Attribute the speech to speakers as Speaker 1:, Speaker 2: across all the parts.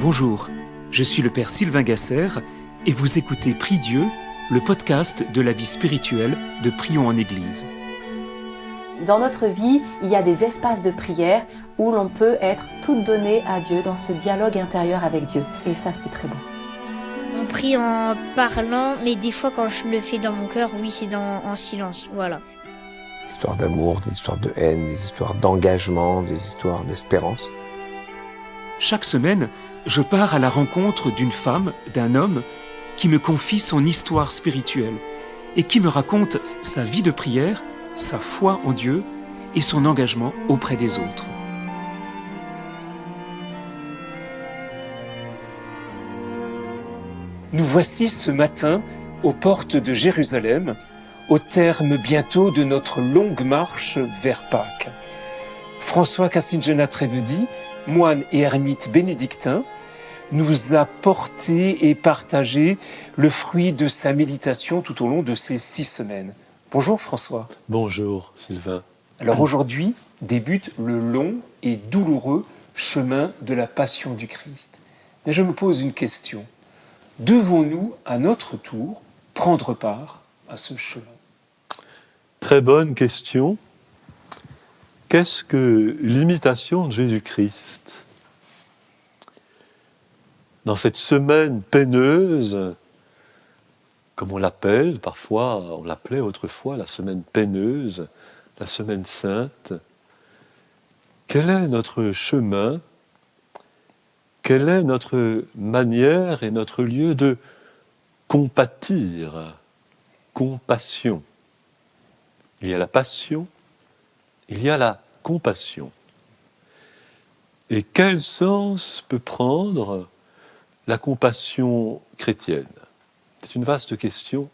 Speaker 1: Bonjour, je suis le Père Sylvain Gasser et vous écoutez Prie Dieu, le podcast de la vie spirituelle de Prions en Église.
Speaker 2: Dans notre vie, il y a des espaces de prière où l'on peut être tout donné à Dieu dans ce dialogue intérieur avec Dieu. Et ça, c'est très bon.
Speaker 3: On prie en parlant, mais des fois quand je le fais dans mon cœur, oui, c'est en silence, voilà.
Speaker 4: Des histoires d'amour, des histoires de haine, des histoires d'engagement, des histoires d'espérance.
Speaker 1: Chaque semaine, je pars à la rencontre d'une femme, d'un homme, qui me confie son histoire spirituelle et qui me raconte sa vie de prière, sa foi en Dieu et son engagement auprès des autres. Nous voici ce matin aux portes de Jérusalem, au terme bientôt de notre longue marche vers Pâques. François Cassingena-Trevedi, moine et ermite bénédictin, nous a porté et partagé le fruit de sa méditation tout au long de ces 6 semaines. Bonjour François.
Speaker 5: Bonjour Sylvain.
Speaker 1: Alors aujourd'hui débute le long et douloureux chemin de la passion du Christ. Mais je me pose une question. Devons-nous, à notre tour, prendre part à ce chemin ?
Speaker 5: Très bonne question. Qu'est-ce que l'imitation de Jésus-Christ ? Dans cette semaine peineuse, comme on l'appelle, parfois, on l'appelait autrefois la semaine peineuse, la semaine sainte, quel est notre chemin ? Quelle est notre manière et notre lieu de compatir, compassion ? Il y a la passion, il y a la compassion. Et quel sens peut prendre la compassion chrétienne ? C'est une vaste question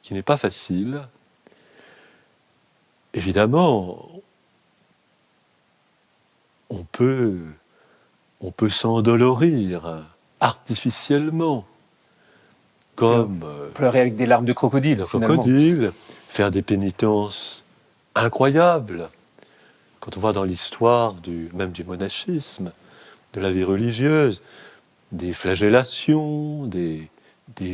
Speaker 5: qui n'est pas facile. Évidemment, on peut s'endolorir artificiellement, comme
Speaker 1: pleurer avec des larmes de crocodile, finalement.
Speaker 5: Faire des pénitences incroyables. Quand on voit dans l'histoire même du monachisme, de la vie religieuse, des flagellations, des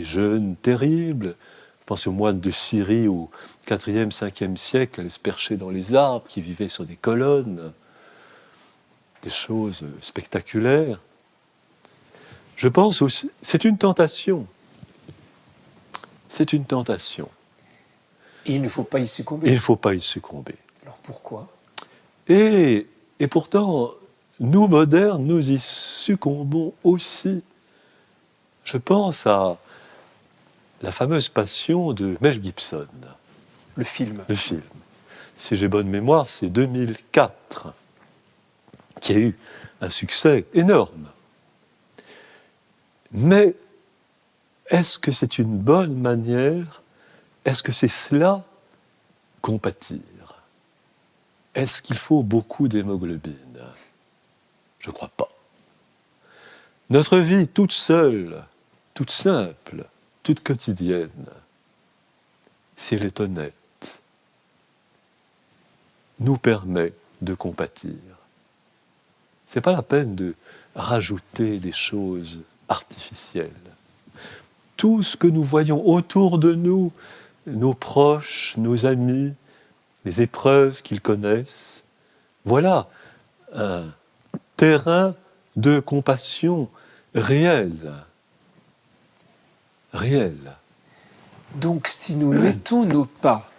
Speaker 5: jeûnes terribles. Je pense aux moines de Syrie au IVe, Ve siècle, qui allaient se percher dans les arbres, qui vivaient sur des colonnes. Des choses spectaculaires. Je pense aussi, c'est une tentation. C'est une tentation.
Speaker 1: Et il ne faut pas y succomber.
Speaker 5: Il ne faut pas y succomber.
Speaker 1: Alors pourquoi ?
Speaker 5: Et pourtant, nous modernes, nous y succombons aussi. Je pense à la fameuse passion de Mel Gibson.
Speaker 1: Le film.
Speaker 5: Si j'ai bonne mémoire, c'est 2004. Qui a eu un succès énorme. Mais est-ce que c'est une bonne manière ? Est-ce que c'est cela, compatir ? Est-ce qu'il faut beaucoup d'hémoglobine ? Je ne crois pas. Notre vie toute seule, toute simple, toute quotidienne, si elle est honnête, nous permet de compatir. Ce n'est pas la peine de rajouter des choses artificielles. Tout ce que nous voyons autour de nous, nos proches, nos amis, les épreuves qu'ils connaissent, voilà un terrain de compassion réelle.
Speaker 1: Donc si nous mettons nos pas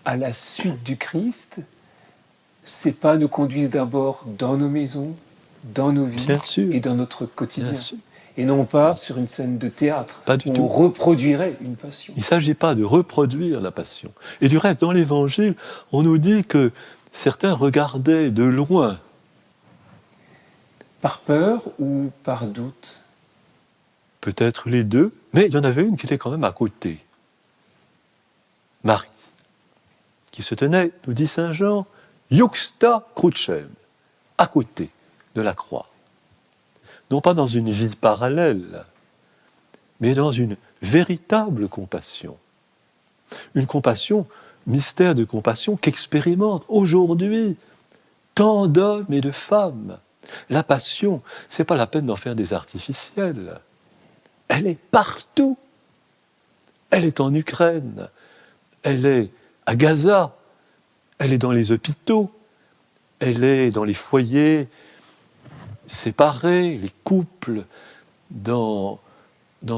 Speaker 1: à la suite du Christ, ces pas nous conduisent d'abord dans nos maisons, dans nos vies et dans notre quotidien. Et non pas sur une scène de théâtre où on reproduirait une passion.
Speaker 5: Il ne s'agit pas de reproduire la passion. Et du reste, dans l'Évangile, on nous dit que certains regardaient de loin.
Speaker 1: Par peur ou par doute ?
Speaker 5: Peut-être les deux, mais il y en avait une qui était quand même à côté. Marie, qui se tenait, nous dit saint Jean, Iuxta crucem, à côté de la croix. Non pas dans une vie parallèle, mais dans une véritable compassion. Une compassion, mystère de compassion qu'expérimentent aujourd'hui tant d'hommes et de femmes La passion, c'est pas la peine d'en faire des artificiels. Elle est partout. Elle est en Ukraine, elle est à Gaza, elle est dans les hôpitaux, elle est dans les foyers séparés, les couples, dans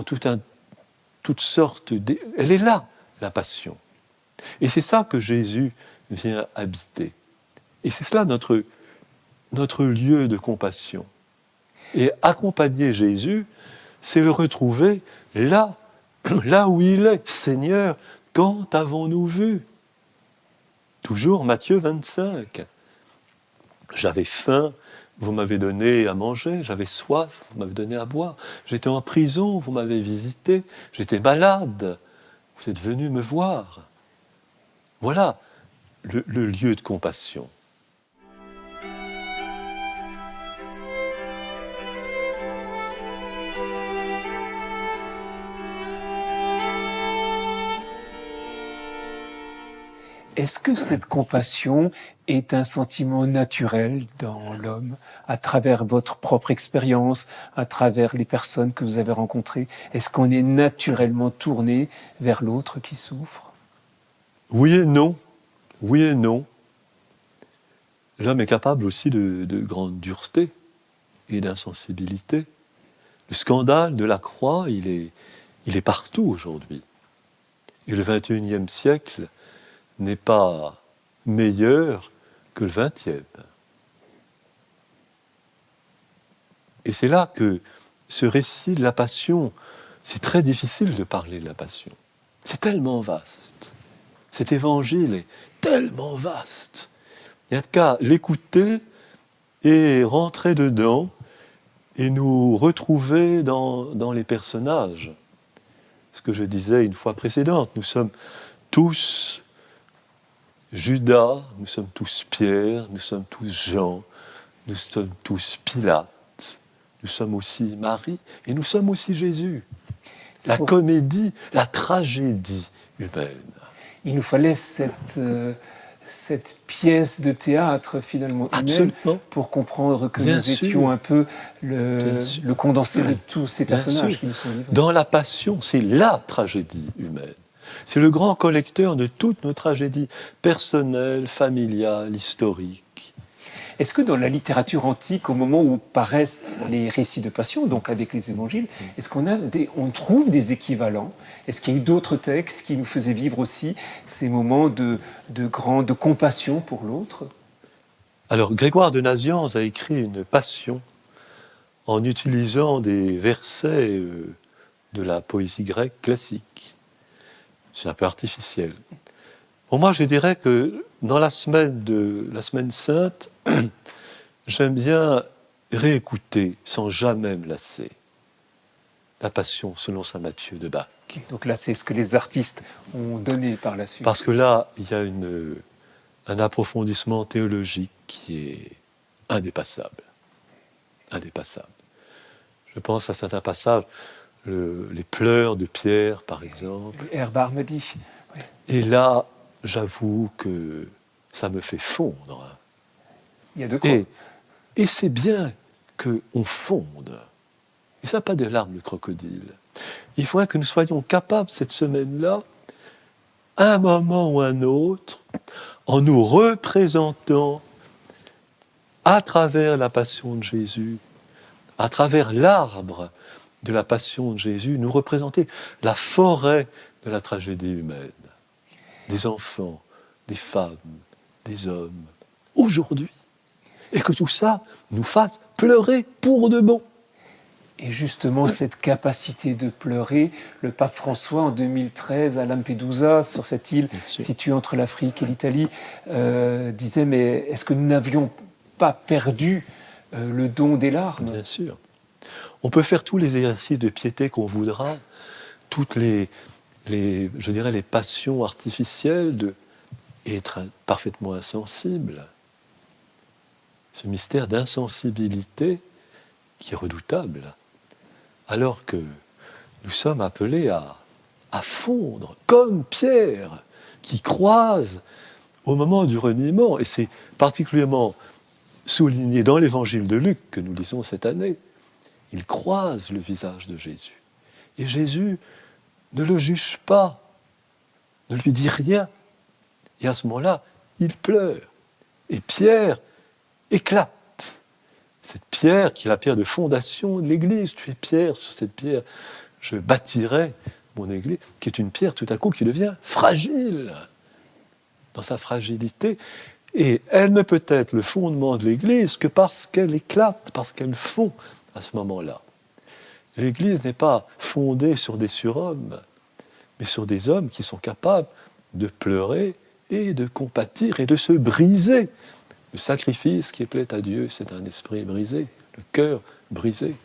Speaker 5: toutes sortes... Elle est là, la passion. Et c'est ça que Jésus vient habiter. Et c'est cela notre lieu de compassion. Et accompagner Jésus, c'est le retrouver là où il est. Seigneur, quand avons-nous vu ? Toujours Matthieu 25. J'avais faim, vous m'avez donné à manger, j'avais soif, vous m'avez donné à boire. J'étais en prison, vous m'avez visité, j'étais malade, vous êtes venu me voir. Voilà le lieu de compassion.
Speaker 1: Est-ce que cette compassion est un sentiment naturel dans l'homme, à travers votre propre expérience, à travers les personnes que vous avez rencontrées? Est-ce qu'on est naturellement tourné vers l'autre qui souffre?
Speaker 5: Oui et non. Oui et non. L'homme est capable aussi de grande dureté et d'insensibilité. Le scandale de la croix, il est partout aujourd'hui. Et le XXIe siècle n'est pas meilleur que le XXe. Et c'est là que ce récit de la passion, c'est très difficile de parler de la passion. C'est tellement vaste. Cet évangile est tellement vaste. Il n'y a qu'à l'écouter et rentrer dedans et nous retrouver dans les personnages. Ce que je disais une fois précédente, nous sommes tous Judas, nous sommes tous Pierre, nous sommes tous Jean, nous sommes tous Pilate, nous sommes aussi Marie et nous sommes aussi Jésus. La comédie, la tragédie humaine.
Speaker 1: Il nous fallait cette pièce de théâtre finalement humaine pour comprendre que nous étions un peu le condensé de tous ces personnages qui nous sont livrés.
Speaker 5: Dans la passion, c'est la tragédie humaine. C'est le grand collecteur de toutes nos tragédies personnelles, familiales, historiques.
Speaker 1: Est-ce que dans la littérature antique, au moment où paraissent les récits de passion, donc avec les évangiles, est-ce qu'on trouve des équivalents? Est-ce qu'il y a eu d'autres textes qui nous faisaient vivre aussi ces moments de grande compassion pour l'autre?
Speaker 5: Alors, Grégoire de Nazianze a écrit une passion en utilisant des versets de la poésie grecque classique. C'est un peu artificiel. Pour moi, je dirais que dans la semaine sainte, j'aime bien réécouter, sans jamais me lasser, la Passion selon saint Matthieu de Bach.
Speaker 1: Donc là, c'est ce que les artistes ont donné par la suite.
Speaker 5: Parce que là, il y a un approfondissement théologique qui est indépassable. Indépassable. Je pense à certains passages, les pleurs de Pierre, par exemple.
Speaker 1: Herbar me dit. Oui.
Speaker 5: Et là, j'avoue que ça me fait fondre.
Speaker 1: Il y a de quoi.
Speaker 5: Et c'est bien qu'on fonde. Et ça n'a pas des larmes de crocodile. Il faudrait que nous soyons capables, cette semaine-là, à un moment ou à un autre, en nous représentant à travers la passion de Jésus, à travers l'arbre de la passion de Jésus, nous représenter la forêt de la tragédie humaine. Des enfants, des femmes, des hommes, aujourd'hui. Et que tout ça nous fasse pleurer pour de bon.
Speaker 1: Et justement, cette capacité de pleurer, le pape François, en 2013, à Lampedusa, sur cette île située entre l'Afrique et l'Italie, disait, mais est-ce que nous n'avions pas perdu le don des larmes?
Speaker 5: Bien sûr. On peut faire tous les exercices de piété qu'on voudra, toutes les passions artificielles, et être parfaitement insensible. Ce mystère d'insensibilité qui est redoutable, alors que nous sommes appelés à fondre, comme Pierre, qui croise au moment du reniement. Et c'est particulièrement souligné dans l'évangile de Luc que nous lisons cette année. Il croise le visage de Jésus. Et Jésus ne le juge pas, ne lui dit rien. Et à ce moment-là, il pleure. Et Pierre éclate. Cette pierre qui est la pierre de fondation de l'Église. Tu es Pierre, sur cette pierre, je bâtirai mon Église, qui est une pierre tout à coup qui devient fragile. Dans sa fragilité. Et elle ne peut être le fondement de l'Église que parce qu'elle éclate, parce qu'elle fond à ce moment-là. L'Église n'est pas fondée sur des surhommes, mais sur des hommes qui sont capables de pleurer et de compatir et de se briser. Le sacrifice qui plaît à Dieu, c'est un esprit brisé, le cœur brisé.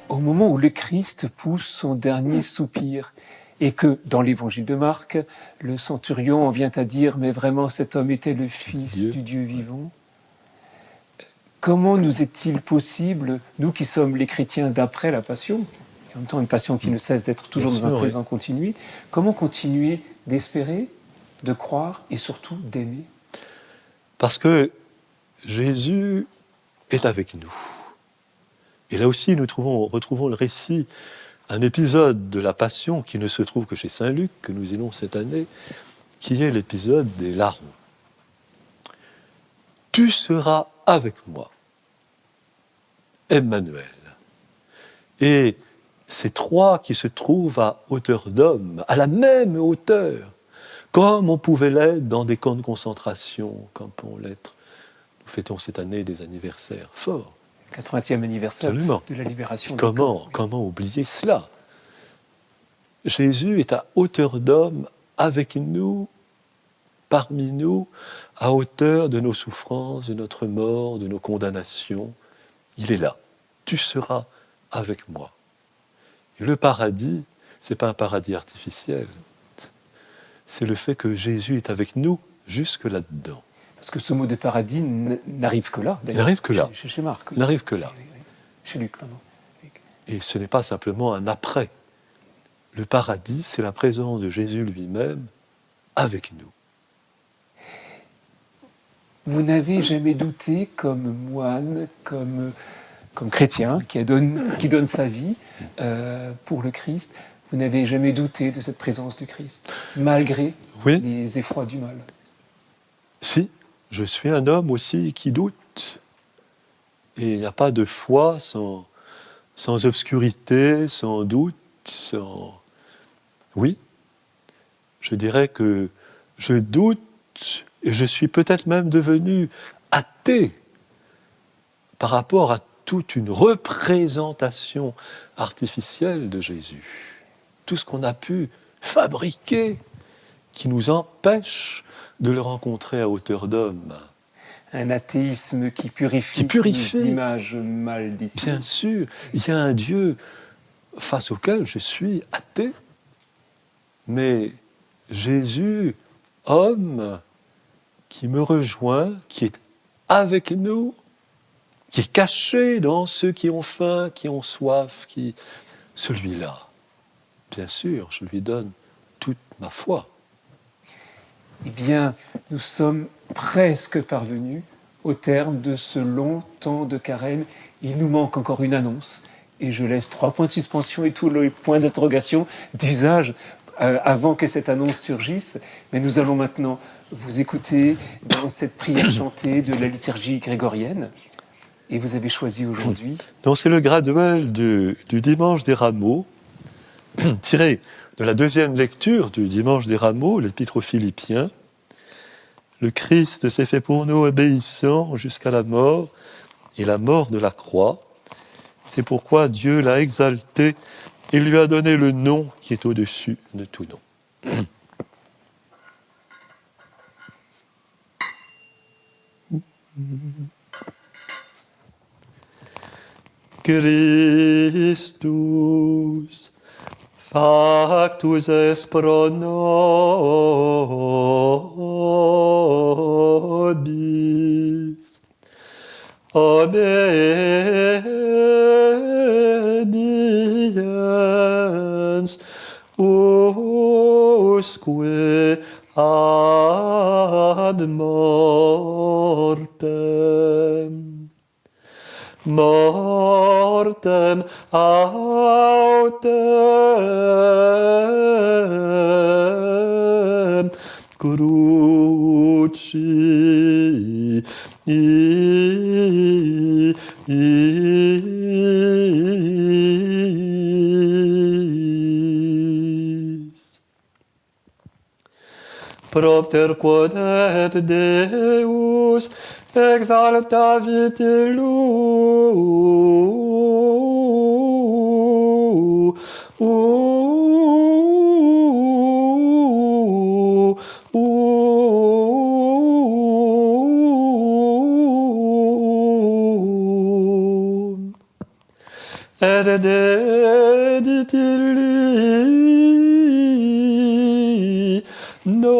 Speaker 1: Au moment où le Christ pousse son dernier soupir, et que dans l'évangile de Marc, le centurion en vient à dire « mais vraiment cet homme était le Fils du Dieu vivant », comment nous est-il possible, nous qui sommes les chrétiens d'après la Passion, et en même temps une Passion qui ne cesse d'être toujours dans un présent continu, comment continuer d'espérer, de croire et surtout d'aimer?
Speaker 5: Parce que Jésus est avec nous. Et là aussi, nous retrouvons le récit, un épisode de la Passion qui ne se trouve que chez Saint Luc, que nous lisons cette année, qui est l'épisode des larrons. Tu seras avec moi, Emmanuel. Et ces trois qui se trouvent à hauteur d'homme, à la même hauteur, comme on pouvait l'être dans des camps de concentration, comme on l'être. Nous fêtons cette année des anniversaires forts.
Speaker 1: 80e anniversaire
Speaker 5: Absolument.
Speaker 1: De la libération.
Speaker 5: Comment oublier cela? Jésus est à hauteur d'homme avec nous, parmi nous, à hauteur de nos souffrances, de notre mort, de nos condamnations. Il est là. Tu seras avec moi. Et le paradis, ce n'est pas un paradis artificiel. C'est le fait que Jésus est avec nous jusque là-dedans.
Speaker 1: Parce que ce mot de paradis n'arrive que là.
Speaker 5: Il n'arrive que là.
Speaker 1: Chez Marc.
Speaker 5: Il n'arrive que là.
Speaker 1: Oui. Chez Luc, pardon.
Speaker 5: Et ce n'est pas simplement un après. Le paradis, c'est la présence de Jésus lui-même avec nous.
Speaker 1: Vous n'avez jamais douté, comme moine, comme chrétien, qui donne sa vie pour le Christ, vous n'avez jamais douté de cette présence du Christ, malgré les effrois du mal?
Speaker 5: Si, je suis un homme aussi qui doute. Et il n'y a pas de foi sans obscurité, sans doute, sans... Oui, je dirais que je doute et je suis peut-être même devenu athée par rapport à toute une représentation artificielle de Jésus. Tout ce qu'on a pu fabriquer qui nous empêche de le rencontrer à hauteur d'homme.
Speaker 1: Un athéisme qui purifie les images mal d'ici.
Speaker 5: Bien sûr, il y a un Dieu face auquel je suis athée. Mais Jésus, homme, qui me rejoint, qui est avec nous, qui est caché dans ceux qui ont faim, qui ont soif, celui-là, bien sûr, je lui donne toute ma foi.
Speaker 1: Eh bien, nous sommes presque parvenus au terme de ce long temps de carême. Il nous manque encore une annonce. Et je laisse 3 points de suspension et tous les points d'interrogation d'usage avant que cette annonce surgisse. Mais nous allons maintenant vous écouter dans cette prière chantée de la liturgie grégorienne. Et vous avez choisi aujourd'hui...
Speaker 5: Donc c'est le graduel du Dimanche des Rameaux, tiré de la deuxième lecture du Dimanche des Rameaux, l'Épître aux Philippiens. Le Christ s'est fait pour nous obéissant jusqu'à la mort et la mort de la croix. C'est pourquoi Dieu l'a exalté et lui a donné le nom qui est au-dessus de tout nom. Christus factus est pro nobis obedience usque ad mortem. Mortem autem cruci propter quod et Deus exaltavit et dedit illi nomen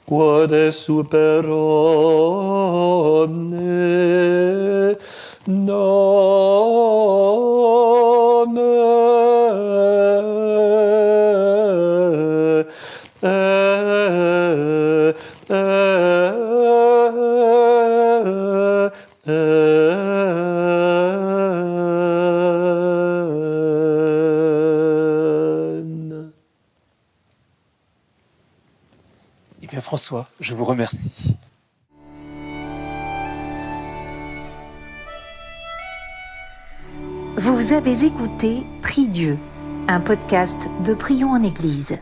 Speaker 5: quod est super omne
Speaker 1: Eh bien, François, je vous remercie.
Speaker 6: Vous avez écouté Prie Dieu, un podcast de Prions en Église.